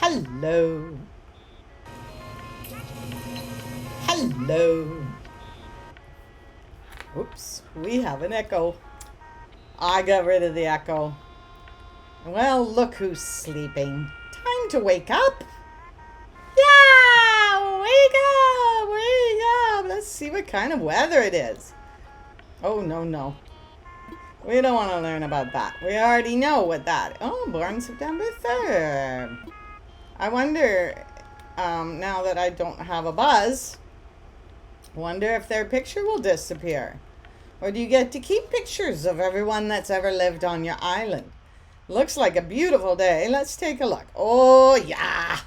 Hello. Hello. Oops, we have an echo. I got rid of the echo. Well, look who's sleeping. Time to wake up. Yeah, wake up, wake up. Let's see what kind of weather it is. Oh, no, no. We don't want to learn about that. We already know what that. Oh, born September 3rd. I wonder, now that I don't have a buzz, wonder if their picture will disappear. Or do you get to keep pictures of everyone that's ever lived on your island? Looks like a beautiful day. Let's take a look. Oh, yeah.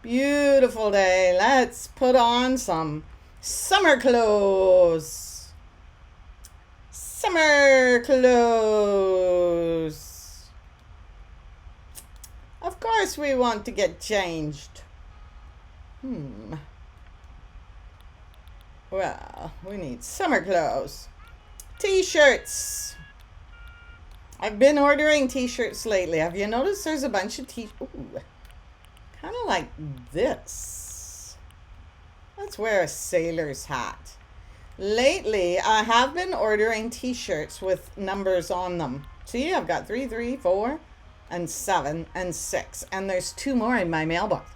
Beautiful day. Let's put on some summer clothes. Summer clothes. Of course we want to get changed. Well, we need summer clothes. T-shirts. I've been ordering t-shirts lately. Have you noticed there's a bunch of kind of like this. Let's wear a sailor's hat. Lately, I have been ordering t-shirts with numbers on them. See, I've got 3, 3, 4, and 7, and 6. And there's 2 more in my mailbox.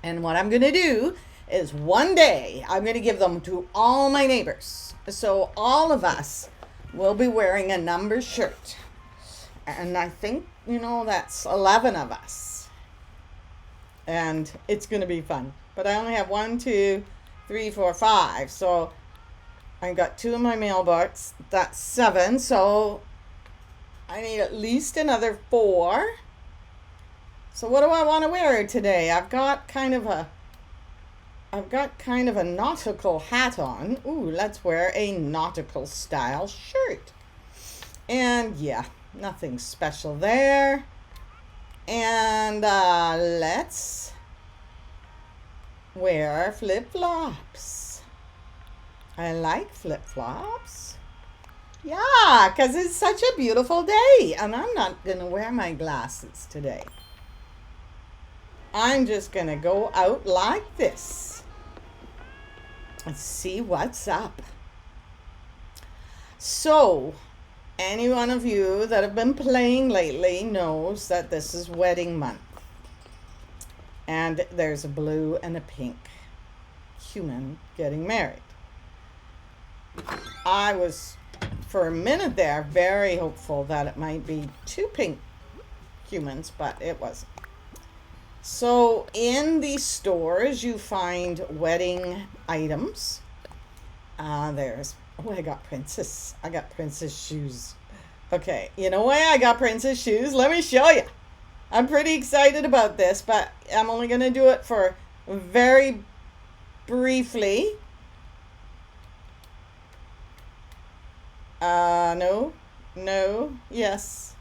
And what I'm going to do is one day, I'm going to give them to all my neighbors. So all of us will be wearing a number shirt. And I think, that's 11 of us. And it's going to be fun. But I only have 1, 2, 3, 4, 5. So I got 2 in my mailbox. That's 7. So I need at least another 4. So what do I want to wear today? I've got kind of a nautical hat on. Ooh, let's wear a nautical style shirt. And yeah, nothing special there. And let's wear flip-flops. I like flip-flops. Yeah, because it's such a beautiful day. And I'm not going to wear my glasses today. I'm just going to go out like this. Let's see what's up. So, any one of you that have been playing lately knows that this is wedding month. And there's a blue and a pink human getting married. I was, for a minute there, very hopeful that it might be 2 pink humans, but it wasn't. So in these stores, you find wedding items. I got princess shoes. Okay, you know why I got princess shoes? Let me show you. I'm pretty excited about this, but I'm only going to do it for very briefly. No, yes.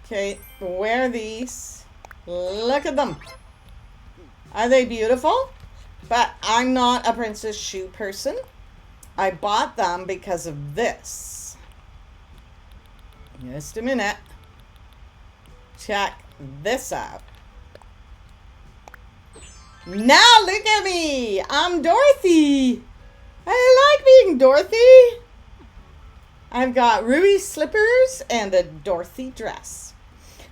Okay, wear these. Look at them. Are they beautiful? But I'm not a princess shoe person. I bought them because of this. Just a minute. Check this out. Now look at me. I'm Dorothy. I like being Dorothy. I've got ruby slippers and a Dorothy dress.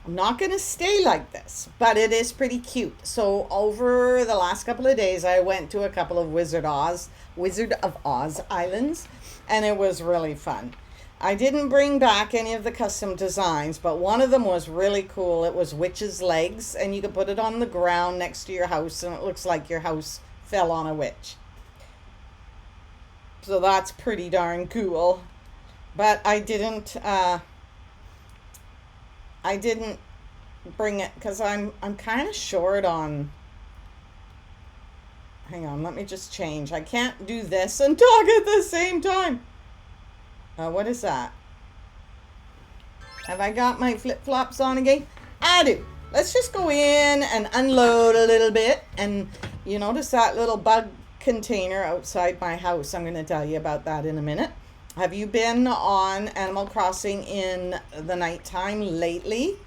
I'm not going to stay like this, but it is pretty cute. So over the last couple of days, I went to a couple of Wizard of Oz islands, and it was really fun. I didn't bring back any of the custom designs, but one of them was really cool. It was witch's legs, and you could put it on the ground next to your house, and it looks like your house fell on a witch. So that's pretty darn cool. But I didn't bring it because I'm kind of short on. Hang on, let me just change. I can't do this and talk at the same time. What is that? Have I got my flip-flops on again? I do. Let's just go in and unload a little bit. And you notice that little bug container outside my house? I'm going to tell you about that in a minute. Have you been on Animal Crossing in the nighttime lately?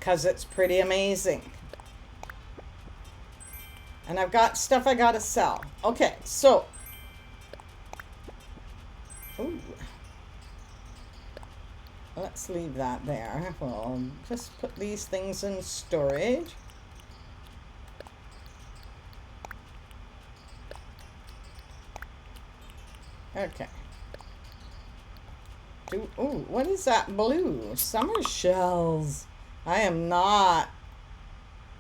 because it's pretty amazing. And I've got stuff I gotta sell. Okay, so. Ooh. Let's leave that there. We'll just put these things in storage. Okay. Ooh, what is that blue? Summer shells. I am not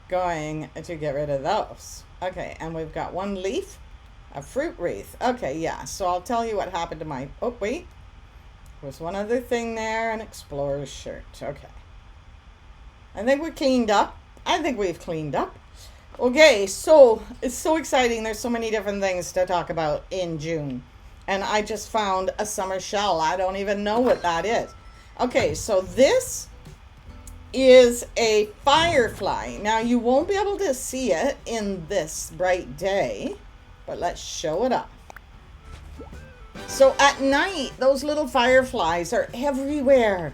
going to get rid of those. Okay, and we've got one leaf, a fruit wreath. Okay, yeah, so I'll tell you what happened to my... Oh, wait. There's one other thing there, an explorer's shirt. Okay. I think we're cleaned up. I think we've cleaned up. Okay, so it's so exciting. There's so many different things to talk about in June. And I just found a summer shell. I don't even know what that is. Okay, so this is a firefly. Now, you won't be able to see it in this bright day, but let's show it up. So at night, those little fireflies are everywhere.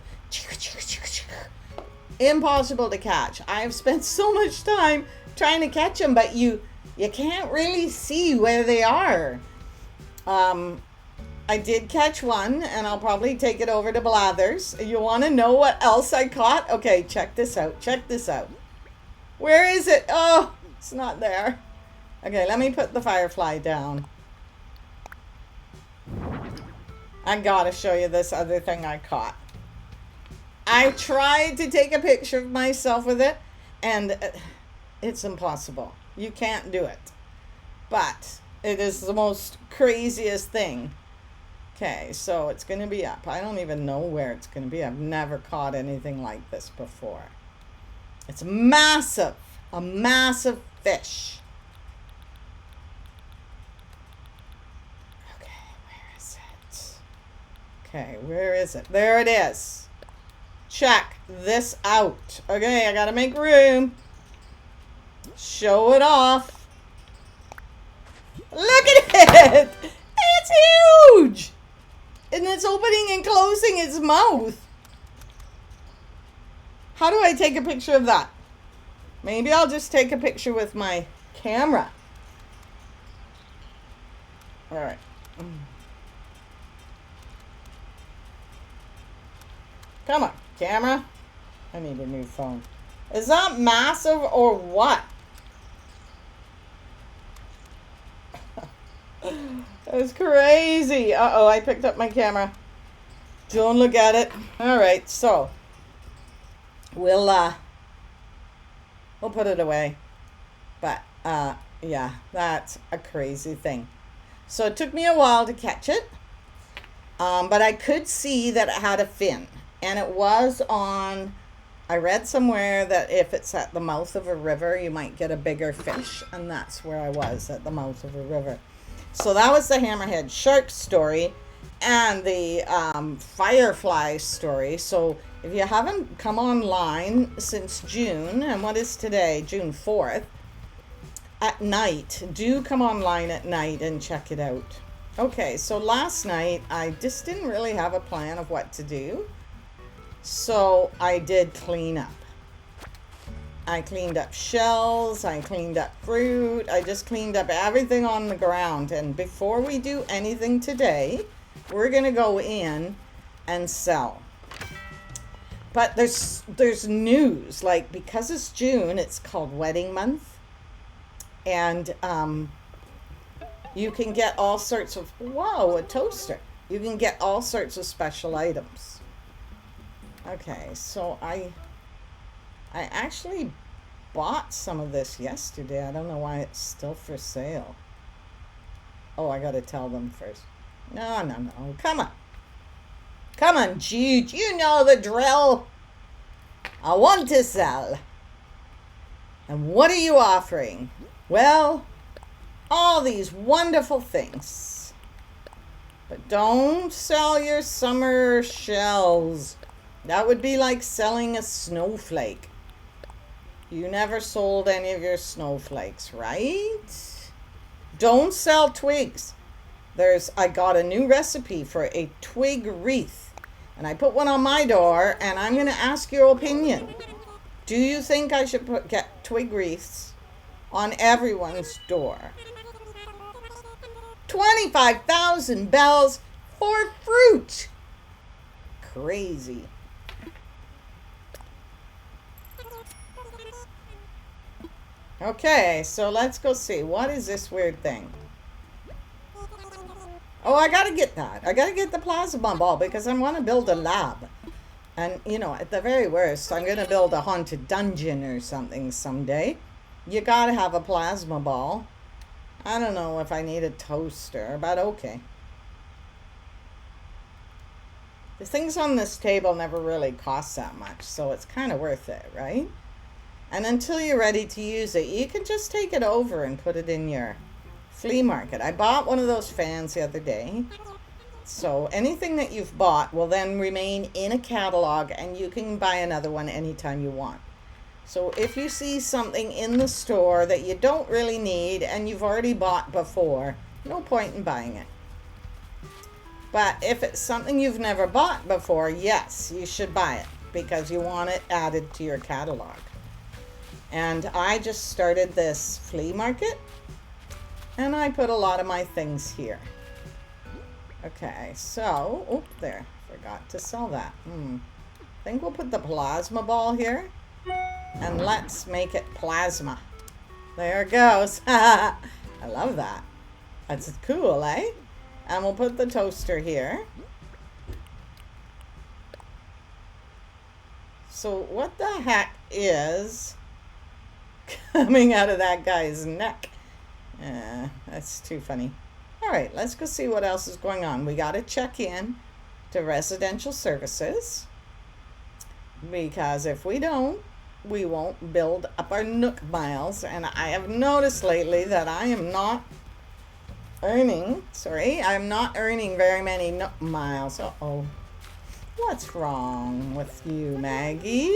Impossible to catch. I've spent so much time trying to catch them, but you can't really see where they are. I did catch one, and I'll probably take it over to Blathers. You want to know what else I caught? Okay, check this out. Check this out. Where is it? Oh, it's not there. Okay, let me put the firefly down. I gotta show you this other thing I caught. I tried to take a picture of myself with it, and it's impossible. You can't do it. But it is the most craziest thing. Okay, so it's going to be up. I don't even know where it's going to be. I've never caught anything like this before. It's massive. A massive fish. Okay, where is it? There it is. Check this out. Okay, I gotta make room. Show it off. Look at it! It's huge! And it's opening and closing its mouth. How do I take a picture of that? Maybe I'll just take a picture with my camera. All right. Come on, camera. I need a new phone. Is that massive or what? That's crazy. Uh-oh, I picked up my camera. Don't look at it. All right, so we'll put it away. But yeah, that's a crazy thing. So it took me a while to catch it. But I could see that it had a fin. And it was on, I read somewhere that if it's at the mouth of a river, you might get a bigger fish. And that's where I was, at the mouth of a river. So that was the hammerhead shark story and the firefly story. So if you haven't come online since June, and what is today, June 4th, at night, do come online at night and check it out. Okay, so last night, I just didn't really have a plan of what to do. So I did clean up. I cleaned up shells, I cleaned up fruit, I just cleaned up everything on the ground. And before we do anything today, we're gonna go in and sell. But there's news, like because it's June, it's called wedding month. And you can get all sorts of, whoa, a toaster. You can get all sorts of special items. Okay, so I actually bought some of this yesterday. I don't know why it's still for sale. Oh, I gotta tell them first. No, come on. Come on, Jude, you know the drill. I want to sell. And what are you offering? Well, all these wonderful things. But don't sell your summer shells. That would be like selling a snowflake. You never sold any of your snowflakes, right? Don't sell twigs. I got a new recipe for a twig wreath. And I put one on my door, and I'm going to ask your opinion. Do you think I should get twig wreaths on everyone's door? 25,000 bells for fruit. Crazy. Okay, so let's go see. What is this weird thing? Oh, I gotta get that. I gotta get the plasma ball because I want to build a lab. And, you know, at the very worst, I'm gonna build a haunted dungeon or something someday. You gotta have a plasma ball. I don't know if I need a toaster, but okay. The things on this table never really cost that much, so it's kind of worth it, right? And until you're ready to use it, you can just take it over and put it in your flea market. I bought one of those fans the other day. So anything that you've bought will then remain in a catalog and you can buy another one anytime you want. So if you see something in the store that you don't really need and you've already bought before, no point in buying it. But if it's something you've never bought before, yes, you should buy it because you want it added to your catalog. And I just started this flea market and I put a lot of my things here. Okay, so, oh, there, forgot to sell that. I think we'll put the plasma ball here and let's make it plasma. There it goes. I love that. That's cool, eh? And we'll put the toaster here. So what the heck is coming out of that guy's neck? That's too funny. All right, let's go see what else is going on. We got to check in to residential services because if we don't, we won't build up our Nook miles. And I have noticed lately that I am not earning, I'm not earning very many Nook miles. Uh-oh. What's wrong with you, Maggie?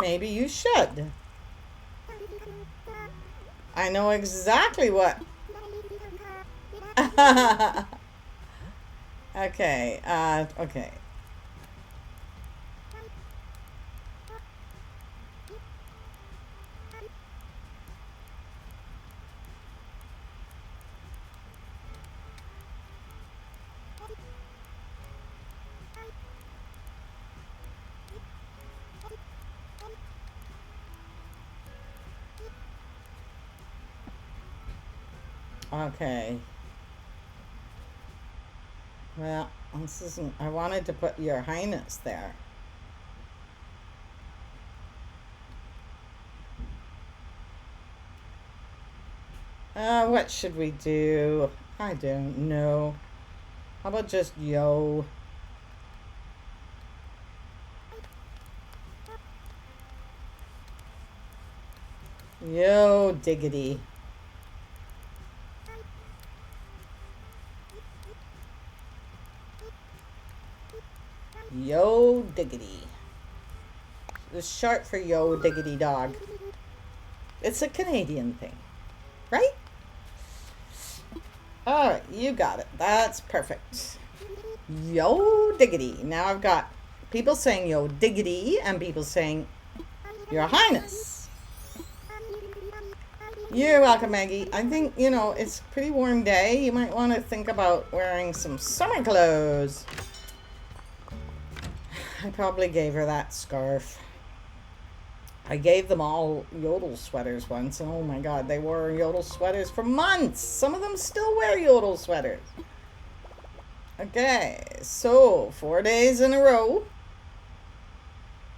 Maybe you should. I know exactly what. Okay, okay. Okay. Well, this isn't, I wanted to put Your Highness there. What should we do? I don't know. How about just yo? Yo diggity. Yo diggity. It's short for yo diggity dog. It's a Canadian thing, right? All right, you got it. That's perfect. Yo diggity. Now I've got people saying yo diggity and people saying Your Highness. You're welcome, Maggie. I think, you know, it's a pretty warm day. You might want to think about wearing some summer clothes. I probably gave her that scarf. I gave them all yodel sweaters once, and oh my god, they wore yodel sweaters for months. Some of them still wear yodel sweaters. Okay, so 4 days in a row.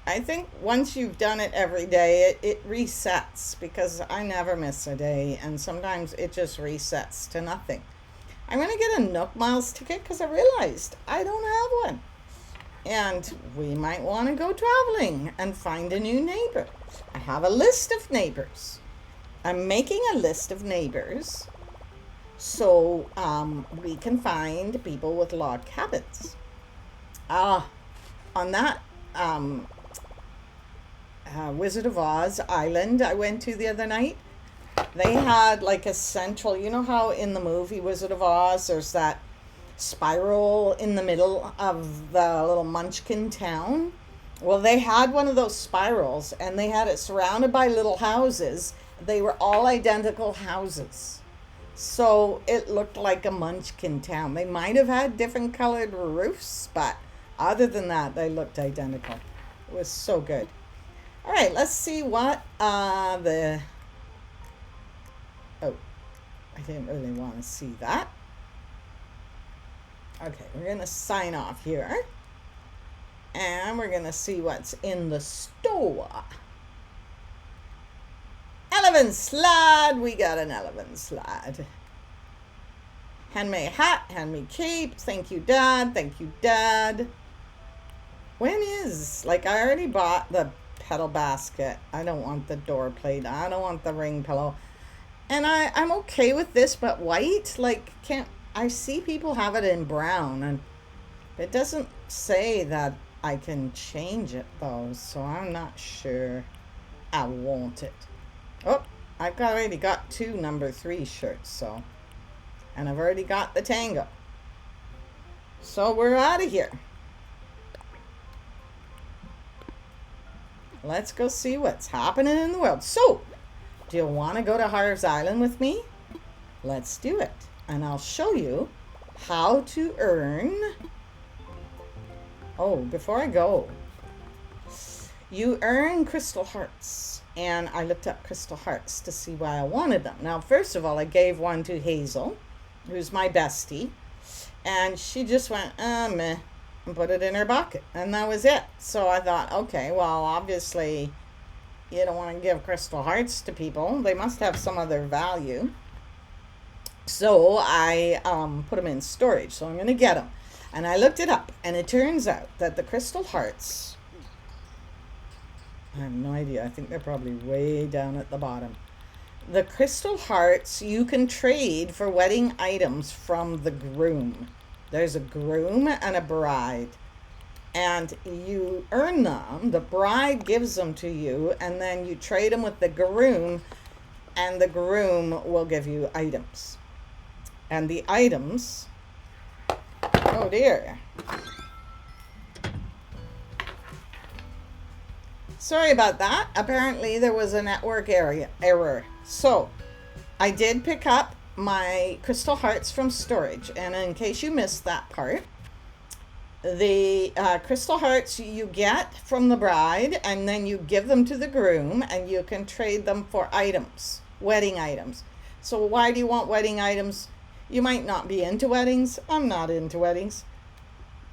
I think once you've done it every day, it resets because I never miss a day, and sometimes it just resets to nothing. I'm going to get a Nook Miles ticket because I realized I don't have one. And we might want to go traveling and find a new neighbor. I have a list of neighbors. I'm making a list of neighbors so we can find people with log cabins. On that Wizard of Oz island I went to the other night, they had like a central, you know how in the movie Wizard of Oz there's that spiral in the middle of the little munchkin town. Well, they had one of those spirals, and they had it surrounded by little houses. They were all identical houses. So it looked like a munchkin town. They might have had different colored roofs, but other than that, they looked identical. It was so good. All right, let's see what oh, I didn't really want to see that. Okay, we're going to sign off here. And we're going to see what's in the store. Elephant slide. We got an elephant slide. Handmade hat, handmade cape. Thank you, Dad. Thank you, Dad. When is, like, I already bought the pedal basket. I don't want the door plate. I don't want the ring pillow. And I'm okay with this, but white, like, I see people have it in brown, and it doesn't say that I can change it, though, so I'm not sure I want it. Oh, I've already got 2 number 3 shirts, so, and I've already got the tango. So we're out of here. Let's go see what's happening in the world. So, do you want to go to Harv's Island with me? Let's do it. And I'll show you how to earn. Oh, before I go, you earn crystal hearts. And I looked up crystal hearts to see why I wanted them. Now, first of all, I gave one to Hazel, who's my bestie. And she just went, meh, and put it in her bucket. And that was it. So I thought, okay, well, obviously, you don't want to give crystal hearts to people. They must have some other value. So I put them in storage. So I'm going to get them. And I looked it up. And it turns out that the crystal hearts, I have no idea. I think they're probably way down at the bottom. The crystal hearts you can trade for wedding items from the groom. There's a groom and a bride. And you earn them. The bride gives them to you. And then you trade them with the groom. And the groom will give you items. And the items... Oh dear. Sorry about that. Apparently there was a network error. So I did pick up my crystal hearts from storage. And in case you missed that part, the crystal hearts you get from the bride, and then you give them to the groom, and you can trade them for items, wedding items. So why do you want wedding items? You might not be into weddings. I'm not into weddings.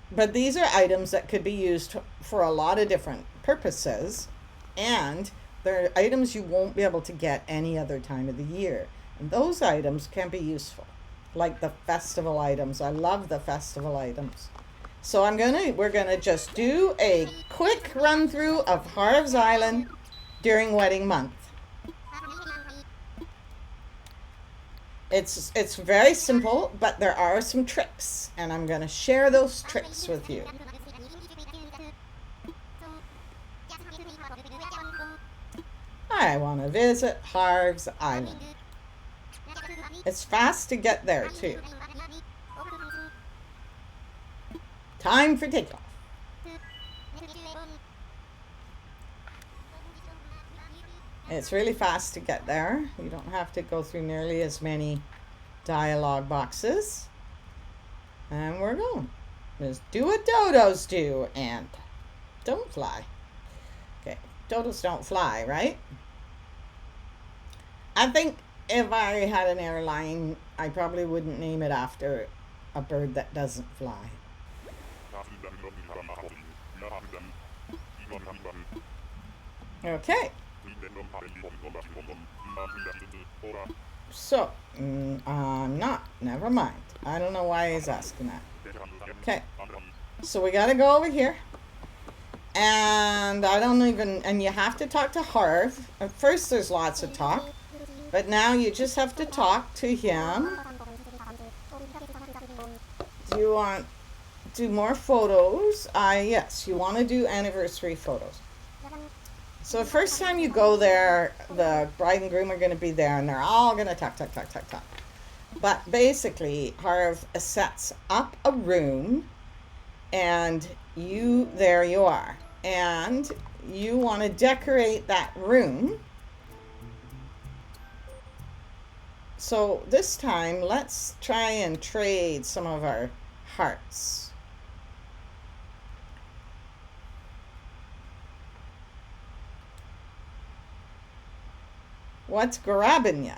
But these are items that could be used for a lot of different purposes. And they're items you won't be able to get any other time of the year. And those items can be useful. Like the festival items. I love the festival items. So we're gonna just do a quick run through of Harv's Island during wedding month. It's very simple, but there are some tricks, and I'm going to share those tricks with you. I want to visit Harv's Island. It's fast to get there, too. Time for takeoff. It's really fast to get there. You don't have to go through nearly as many dialogue boxes. And we're going. Just do what dodos do and don't fly. Okay, dodos don't fly, right? I think if I had an airline, I probably wouldn't name it after a bird that doesn't fly. Okay. So, never mind. I don't know why he's asking that. Okay, so we gotta go over here. And and you have to talk to Harv. At first there's lots of talk, but now you just have to talk to him. Do you want to do more photos? Yes, you want to do anniversary photos. So the first time you go there, the bride and groom are going to be there, and they're all going to talk. But basically, Harv sets up a room, and there you are. And you want to decorate that room. So this time, let's try and trade some of our hearts. What's grabbing ya?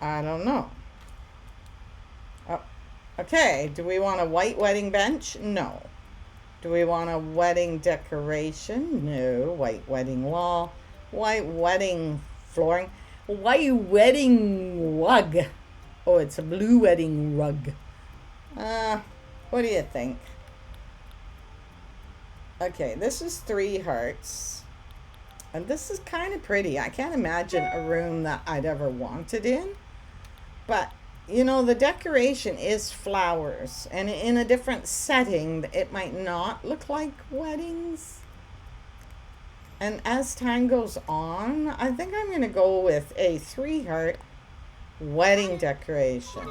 I don't know. Oh, okay, do we want a white wedding bench? No. Do we want a wedding decoration? No. White wedding wall. White wedding flooring. White wedding rug. Oh, it's a blue wedding rug. What do you think? Okay, this is 3 hearts. And this is kind of pretty. I can't imagine a room that I'd ever wanted in. But, you know, the decoration is flowers. And in a different setting, it might not look like weddings. And as time goes on, I think I'm going to go with a 3-heart wedding decoration.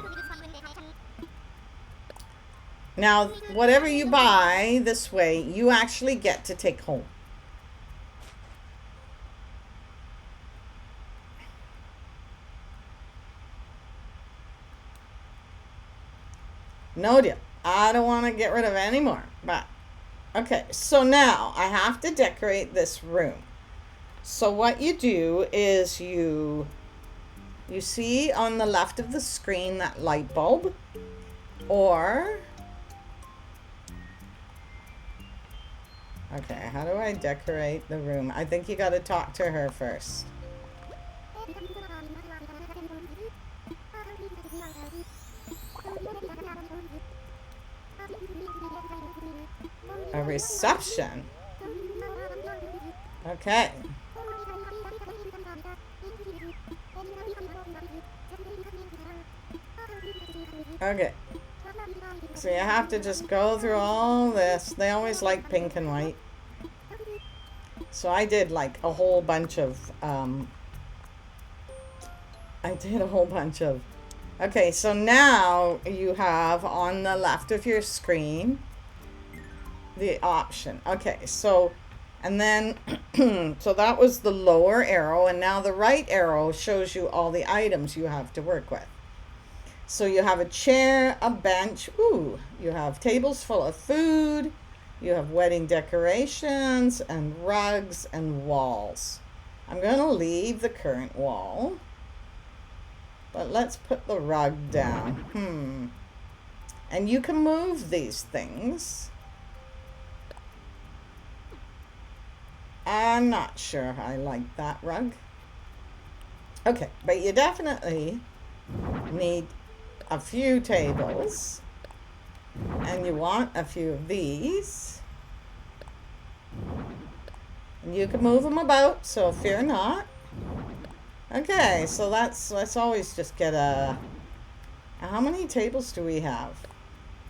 Now, whatever you buy this way, you actually get to take home. No deal. I don't want to get rid of any more. But, okay, so now I have to decorate this room. So what you do is you see on the left of the screen that light bulb, or, okay, how do I decorate the room? I think you got to talk to her first. A reception. Okay. Okay. So you have to just go through all this. They always like pink and white. So I did like a whole bunch of, okay, so now you have on the left of your screen the option. Okay, so, and then, so that was the lower arrow, and now the right arrow shows you all the items you have to work with. So you have a chair, a bench, ooh, you have tables full of food, you have wedding decorations, and rugs, and walls. I'm going to leave the current wall, but let's put the rug down. And you can move these things. I'm not sure I like that rug. Okay, but you definitely need a few tables, and you want a few of these, and you can move them about, so fear not. Okay, so let's always just get how many tables do we have?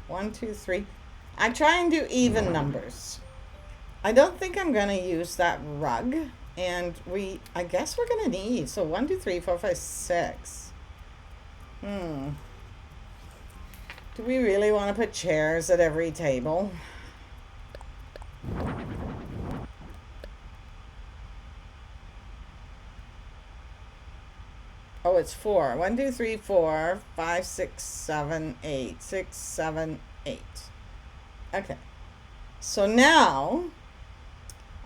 1, 2, 3. I try and do even numbers. I don't think I'm going to use that rug, and I guess we're going to need, so 1, 2, 3, 4, 5, 6. Do we really want to put chairs at every table? Oh, it's 4. 1, 2, 3, 4, 5, 6, 7, 8. 6, 7, 8. Okay. So now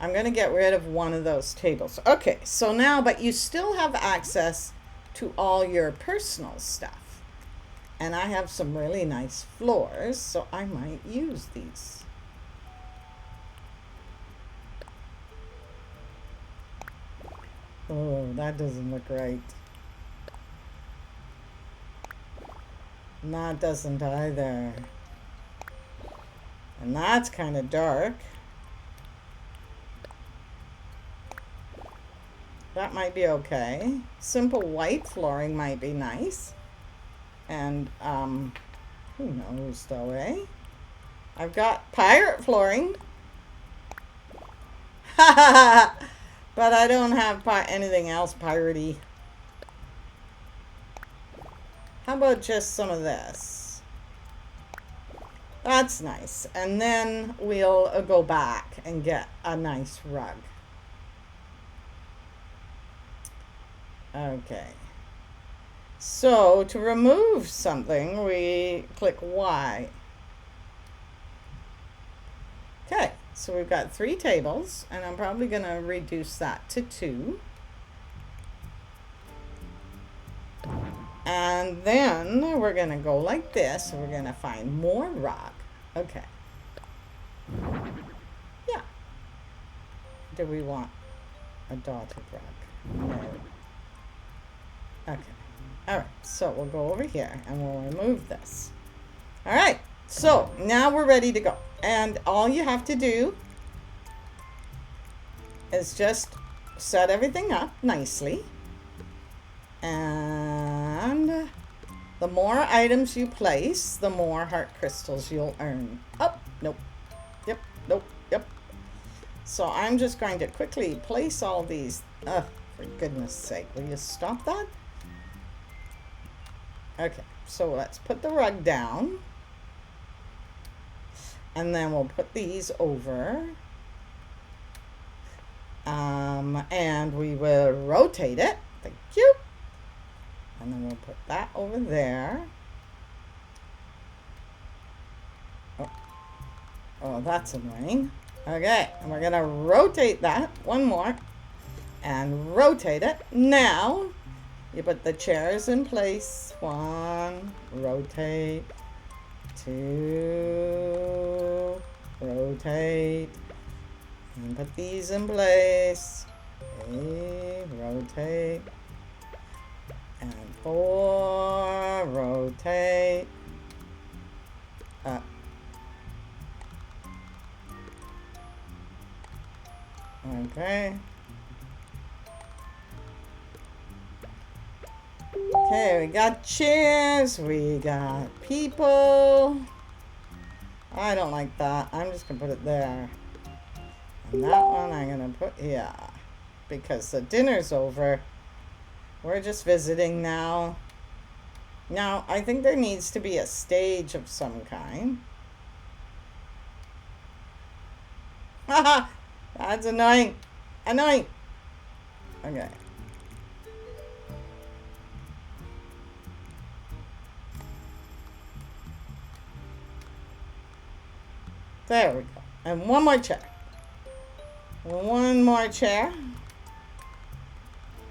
I'm going to get rid of one of those tables. Okay, so now, but you still have access to all your personal stuff. And I have some really nice floors, so I might use these. Oh, that doesn't look right. And that doesn't either. And that's kind of dark. That might be okay. Simple white flooring might be nice. And, who knows though, eh? I've got pirate flooring. But I don't have anything else piratey. How about just some of this? That's nice. And then we'll go back and get a nice rug. Okay. So to remove something, we click Y. Okay, so we've got 3 tables, and I'm probably going to reduce that to 2. And then we're going to go like this, and we're going to find more rug. Okay. Yeah. Do we want a dotted rug? No. Okay. All right, so we'll go over here, and we'll remove this. All right, so now we're ready to go. And all you have to do is just set everything up nicely. And the more items you place, the more heart crystals you'll earn. Oh, nope. Yep, nope, yep. So I'm just going to quickly place all these. For goodness sake, will you stop that? Okay, so let's put the rug down. And then we'll put these over. And we will rotate it. Thank you. And then we'll put that over there. Oh, that's annoying. Okay, and we're going to rotate that. One more. And rotate it. Now, you put the chairs in place. 1, rotate. 2, rotate. And put these in place. 3, rotate. And 4, rotate. Up. Okay. Okay, we got chairs, we got people. I don't like that. I'm just going to put it there. And that one I'm going to put here. Because the dinner's over. We're just visiting now. Now, I think there needs to be a stage of some kind. Haha! That's annoying. Annoying. Okay. There we go. And one more chair. One more chair.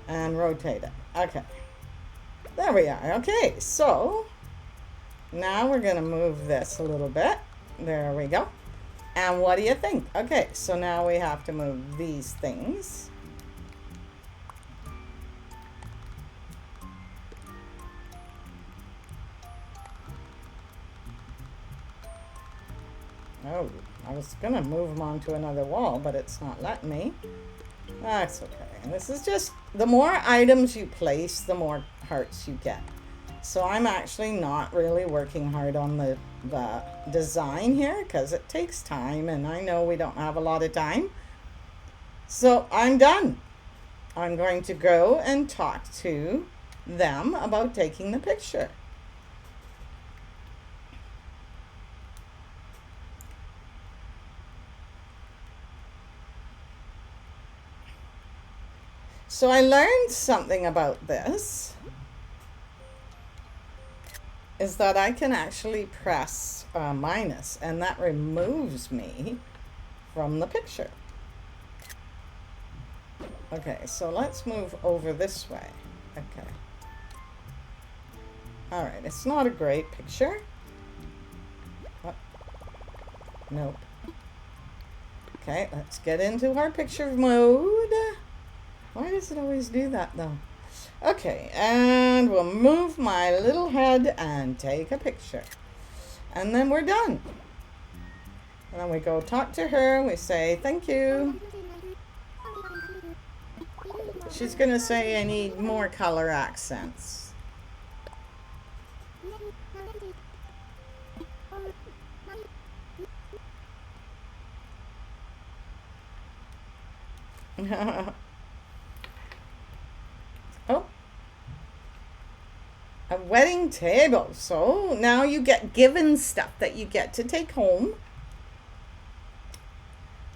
And rotate it. Okay. There we are. Okay, so now we're going to move this a little bit. There we go. And what do you think? Okay, so now we have to move these things. Oh, I was going to move them onto another wall, but it's not letting me. That's okay. And this is just, the more items you place, the more hearts you get. So I'm actually not really working hard on the design here because it takes time, and I know we don't have a lot of time. So I'm done. I'm going to go and talk to them about taking the picture. So I learned something about this, is that I can actually press minus, and that removes me from the picture. Okay, so let's move over this way. Okay. All right, it's not a great picture. Oh. Nope. Okay, let's get into our picture mode. Why does it always do that though? Okay, and we'll move my little head and take a picture. And then we're done. And then we go talk to her. We say, thank you. She's going to say, I need more color accents. Oh. A wedding table. So now you get given stuff that you get to take home.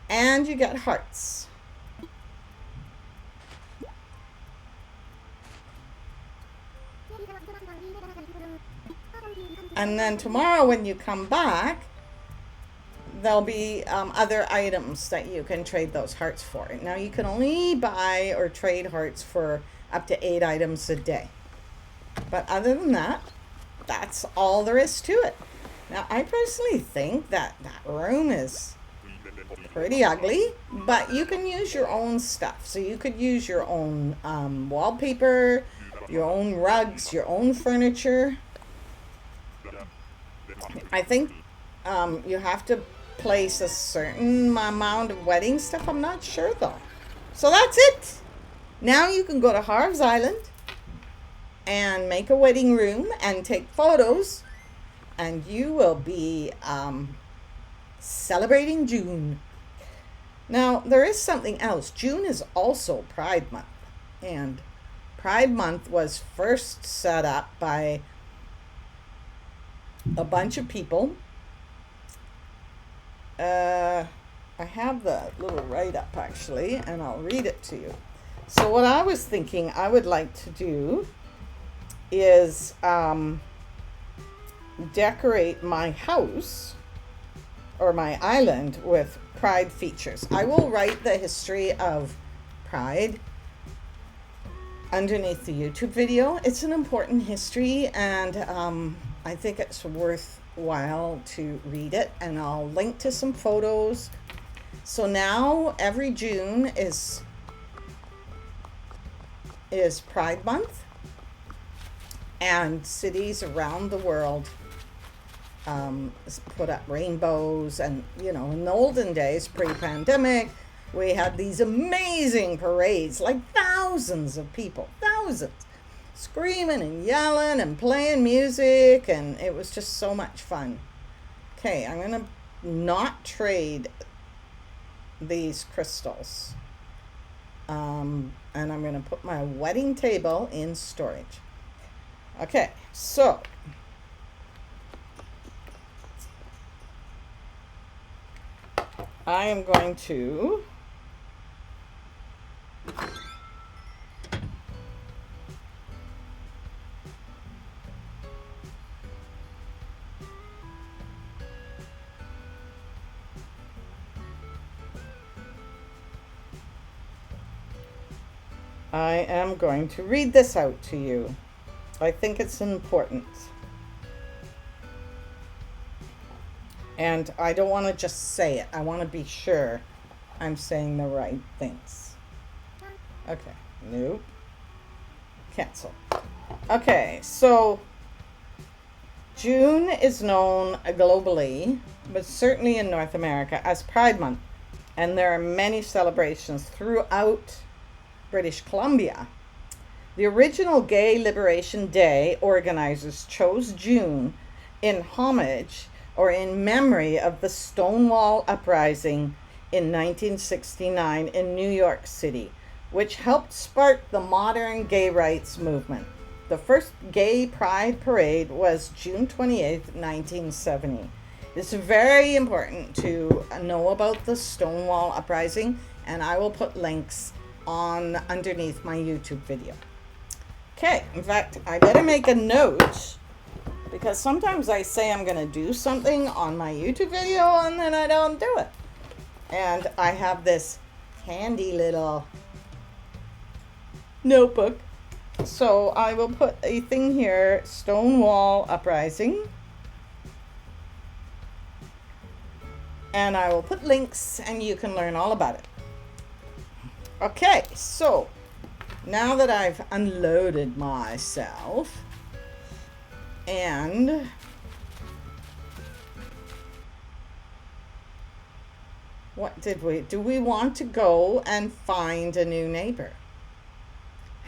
And you get hearts. And then tomorrow when you come back, there'll be other items that you can trade those hearts for. Now you can only buy or trade hearts for up to 8 items a day. But other than that, that's all there is to it. Now I personally think that that room is pretty ugly, but you can use your own stuff. So you could use your own wallpaper, your own rugs, your own furniture. I think you have to place a certain amount of wedding stuff. I'm not sure though. So that's it. Now you can go to Harv's Island and make a wedding room and take photos, and you will be celebrating June. Now there is something else. June is also Pride Month, and Pride Month was first set up by a bunch of people. I have the little write-up actually, and I'll read it to you. So what I was thinking I would like to do is decorate my house or my island with Pride features. I will write the history of Pride underneath the YouTube video. It's an important history, and I think it's worthwhile to read it, and I'll link to some photos. So now every June is Pride Month, and cities around the world put up rainbows. And you know, in the olden days, pre-pandemic, we had these amazing parades, like thousands of people, thousands, screaming and yelling and playing music, and it was just so much fun. Okay, I'm gonna not trade these crystals, and I'm gonna put my wedding table in storage. Okay, so I am going to read this out to you. I think it's important. And I don't want to just say it. I want to be sure I'm saying the right things. Okay. Nope. Cancel. Okay, so June is known globally, but certainly in North America, as Pride Month. And there are many celebrations throughout British Columbia. The original Gay Liberation Day organizers chose June in homage or in memory of the Stonewall Uprising in 1969 in New York City, which helped spark the modern gay rights movement. The first gay pride parade was June 28th, 1970. It's very important to know about the Stonewall Uprising, and I will put links on underneath my YouTube video. Okay, in fact, I better make a note, because sometimes I say I'm going to do something on my YouTube video and then I don't do it. And I have this handy little notebook. So I will put a thing here, Stonewall Uprising. And I will put links and you can learn all about it. Okay, so now that I've unloaded myself, and what do we want to go and find a new neighbor?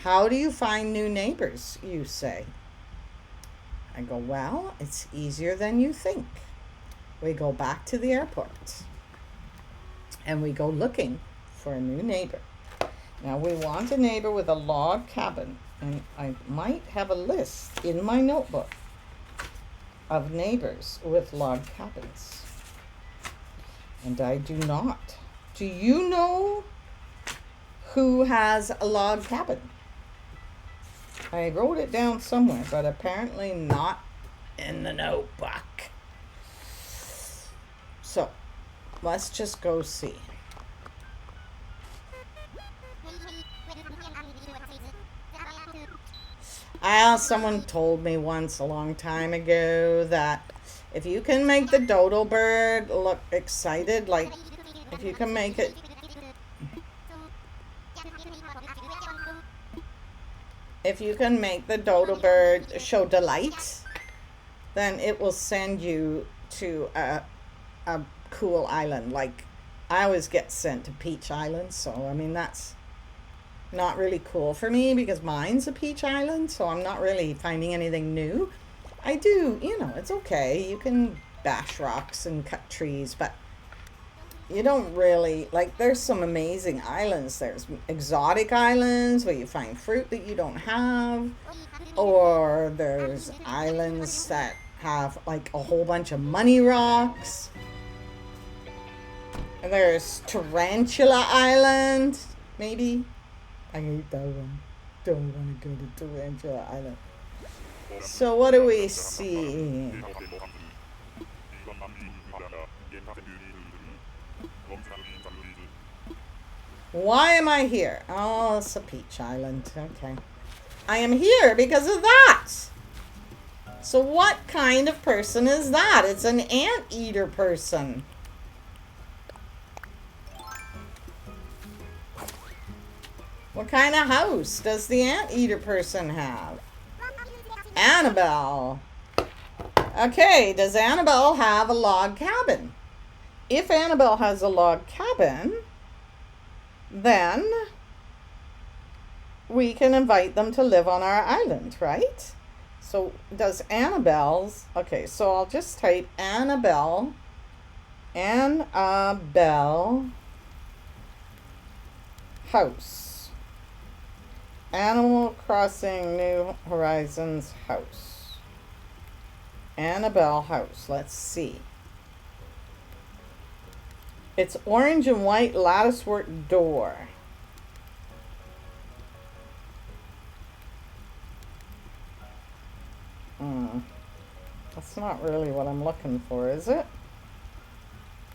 How do you find new neighbors, you say? I go, well, it's easier than you think. We go back to the airport and we go looking for a new neighbor. Now we want a neighbor with a log cabin And I might have a list in my notebook of neighbors with log cabins. And I do not. Do you know who has a log cabin? I wrote it down somewhere, but apparently not in the notebook. So, let's just go see. Someone told me once a long time ago that if you can make the dodo bird look excited, like if you can make it the dodo bird show delight, then it will send you to a cool island. Like I always get sent to Peach Island, so I mean that's not really cool for me because mine's a peach island, so I'm not really finding anything new. I do, you know, it's okay. You can bash rocks and cut trees, but you don't really, like, there's some amazing islands. There's exotic islands where you find fruit that you don't have, or there's islands that have like a whole bunch of money rocks. And there's Tarantula Island, maybe. I hate that one. Don't want to go to Tarantula Island. So what do we see? Why am I here? Oh, it's a peach island. Okay. I am here because of that. So what kind of person is that? It's an anteater person. What kind of house does the anteater person have? Anabelle. Okay, does Anabelle have a log cabin? If Anabelle has a log cabin, then we can invite them to live on our island, right? So does Anabelle's, okay, so I'll just type Anabelle house. Animal Crossing New Horizons house. Anabelle house. Let's see. It's orange and white latticework door. That's not really what I'm looking for, is it?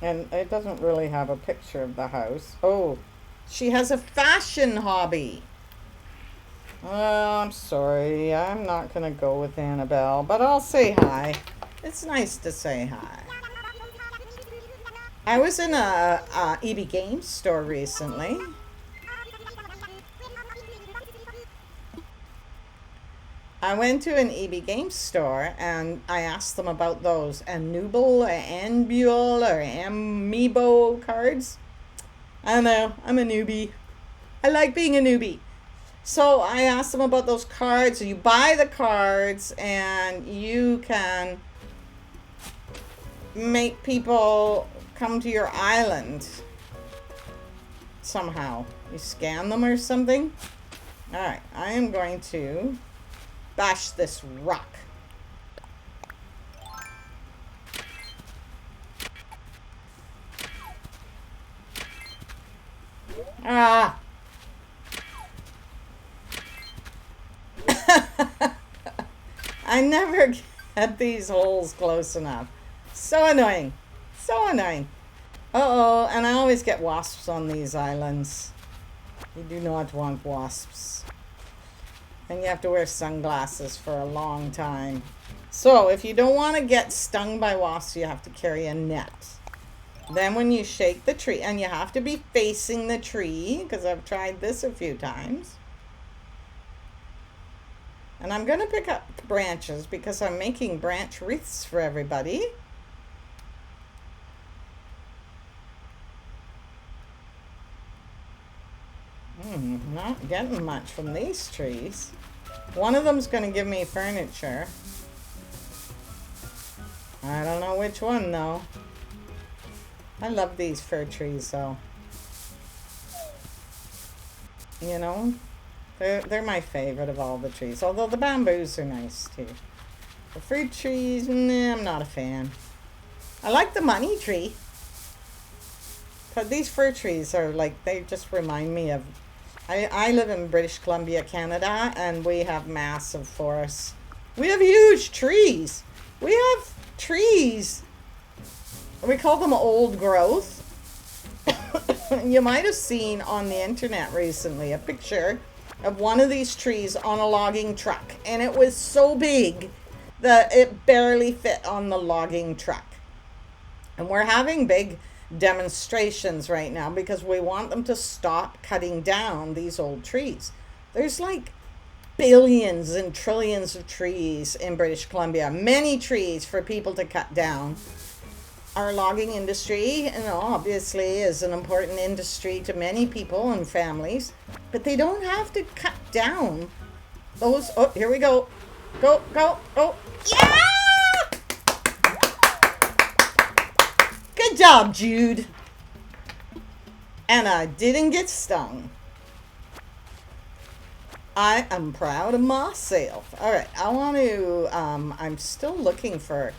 And it doesn't really have a picture of the house. Oh, she has a fashion hobby. Oh, I'm sorry. I'm not going to go with Anabelle, but I'll say hi. It's nice to say hi. I was in a EB Games store recently. I went to an EB Games store and I asked them about those Anubel or Anbule or Amiibo cards. I don't know. I'm a newbie. I like being a newbie. So I asked them about those cards. So you buy the cards and you can make people come to your island somehow. You scan them or something. All right, I am going to bash this rock. Ah. I never get these holes close enough. So annoying. So annoying. Uh-oh, and I always get wasps on these islands. You do not want wasps. And you have to wear sunglasses for a long time. So if you don't want to get stung by wasps, you have to carry a net. Then when you shake the tree, and you have to be facing the tree, because I've tried this a few times. And I'm going to pick up branches because I'm making branch wreaths for everybody. Not getting much from these trees. One of them's going to give me furniture. I don't know which one though. I love these fir trees though. You know? They're my favorite of all the trees. Although the bamboos are nice too. The fruit trees, nah, I'm not a fan. I like the money tree. But these fir trees are like, they just remind me of... I live in British Columbia, Canada, and we have massive forests. We have huge trees. We have trees. We call them old growth. You might have seen on the internet recently a picture of one of these trees on a logging truck, and it was so big that it barely fit on the logging truck. And we're having big demonstrations right now because we want them to stop cutting down these old trees. There's like billions and trillions of trees in British Columbia, many trees for people to cut down. Our logging industry, you know, obviously is an important industry to many people and families, but they don't have to cut down those. Oh, here we go. Go, go, go. Yeah! Good job, Jude. And I didn't get stung. I am proud of myself. All right, I want to, I'm still looking for...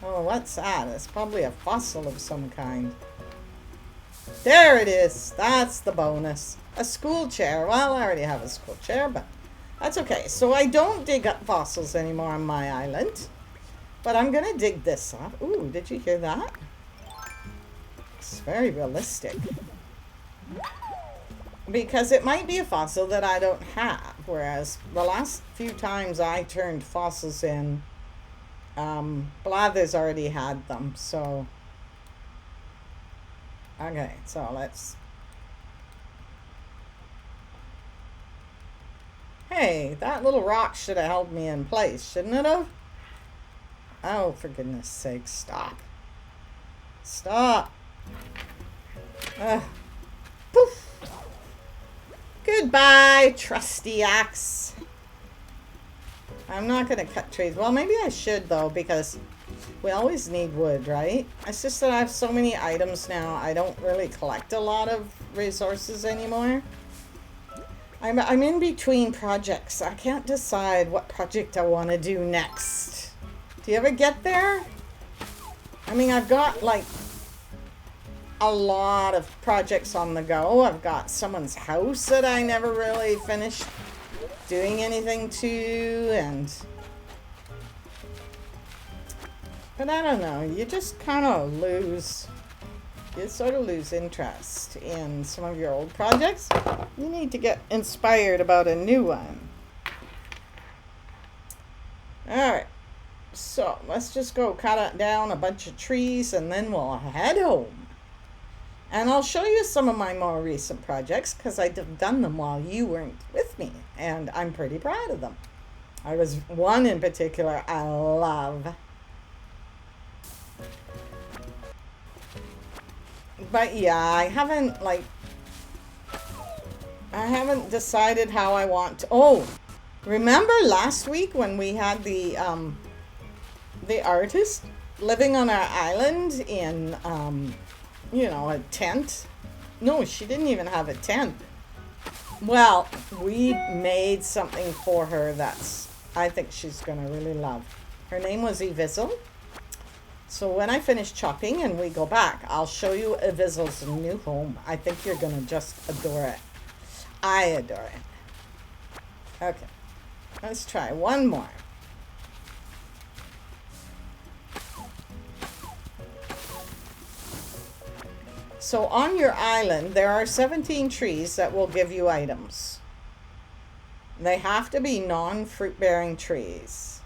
Oh, what's that? It's probably a fossil of some kind. There it is. That's the bonus. A school chair. Well, I already have a school chair, but that's okay. So I don't dig up fossils anymore on my island. But I'm going to dig this up. Ooh, did you hear that? It's very realistic. Because it might be a fossil that I don't have. Whereas the last few times I turned fossils in, Blathers already had them, so okay, so let's... Hey, that little rock should have held me in place, shouldn't it have? Oh, for goodness sake, stop. Stop. Poof. Goodbye, trusty axe. I'm not going to cut trees. Well, maybe I should, though, because we always need wood, right? It's just that I have so many items now, I don't really collect a lot of resources anymore. I'm in between projects. I can't decide what project I want to do next. Do you ever get there? I mean, I've got, like, a lot of projects on the go. I've got someone's house that I never really finished doing anything to, and but I don't know, you just kind of sort of lose interest in some of your old projects. You need to get inspired about a new one. Alright, so let's just go cut down a bunch of trees and then we'll head home. And I'll show you some of my more recent projects because I've done them while you weren't with me. And I'm pretty proud of them. I was one in particular I love. But yeah, I haven't decided how I want to... Oh, remember last week when we had the artist living on our island in... you know, a tent. No, she didn't even have a tent. Well, we made something for her that's, I think she's going to really love. Her name was Evizzle. So when I finish chopping and we go back, I'll show you Evizzle's new home. I think you're going to just adore it. I adore it. Okay, let's try one more. So on your island, there are 17 trees that will give you items. They have to be non-fruit-bearing trees.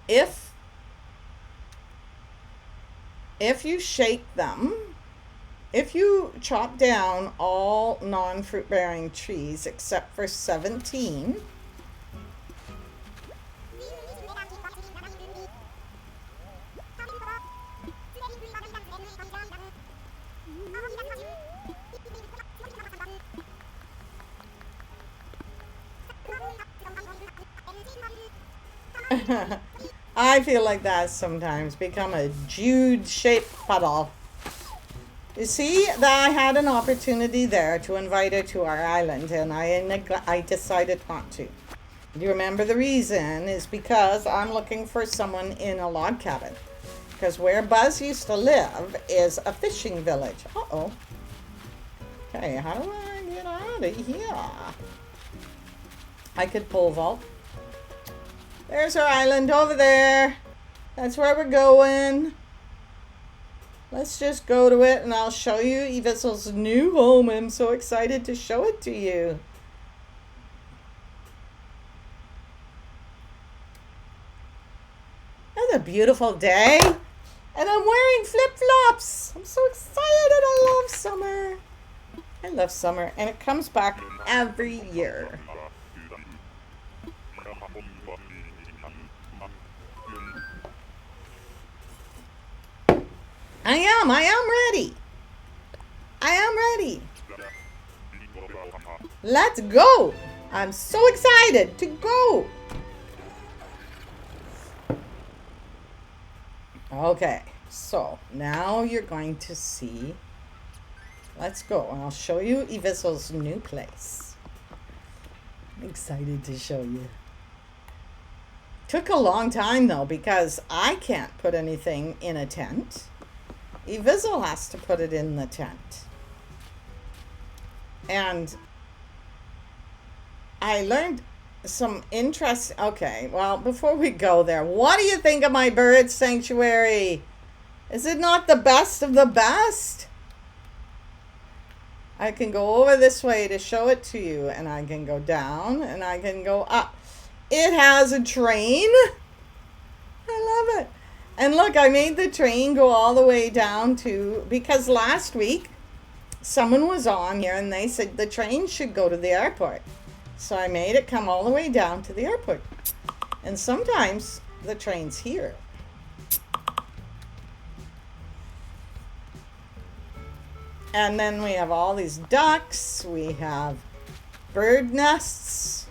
If you shake them, if you chop down all non-fruit-bearing trees except for 17, I feel like that sometimes become a Jude-shaped puddle. You see, that I had an opportunity there to invite her to our island, and I decided not to. You remember the reason is because I'm looking for someone in a log cabin. Because where Buzz used to live is a fishing village. Uh-oh. Okay, how do I get out of here? I could pole vault. There's our island over there. That's where we're going. Let's just go to it and I'll show you Evissel's new home. I'm so excited to show it to you. It's a beautiful day. And I'm wearing flip-flops. I'm so excited. I love summer. I love summer. And it comes back every year. I am ready. I am ready. Let's go. I'm so excited to go. Okay, so now you're going to see. Let's go, and I'll show you Evissel's new place. I'm excited to show you. Took a long time though because I can't put anything in a tent. Evissel has to put it in the tent. And I learned some interest. Okay, well, before we go there, what do you think of my bird sanctuary? Is it not the best of the best? I can go over this way to show it to you, and I can go down and I can go up. It has a train. I love it. And look, I made the train go all the way down to, because last week someone was on here and they said the train should go to the airport. So I made it come all the way down to the airport. And sometimes the train's here. And then we have all these ducks. We have bird nests.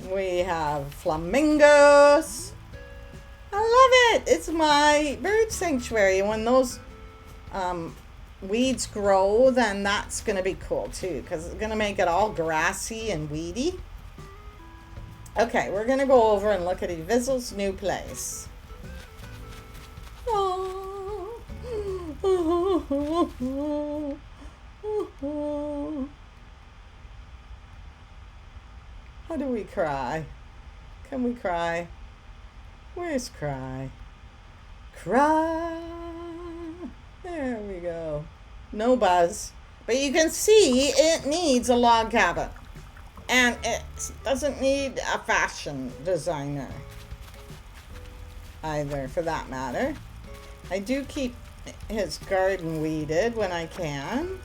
We have flamingos. I love it. It's my bird sanctuary. When those weeds grow, then that's going to be cool too, because it's going to make it all grassy and weedy. Okay, we're going to go over and look at Evissel's new place. Oh. How do we cry? Can we cry? Where's cry? Cry. There we go. No Buzz. But you can see it needs a log cabin. And it doesn't need a fashion designer either, for that matter. I do keep his garden weeded when I can.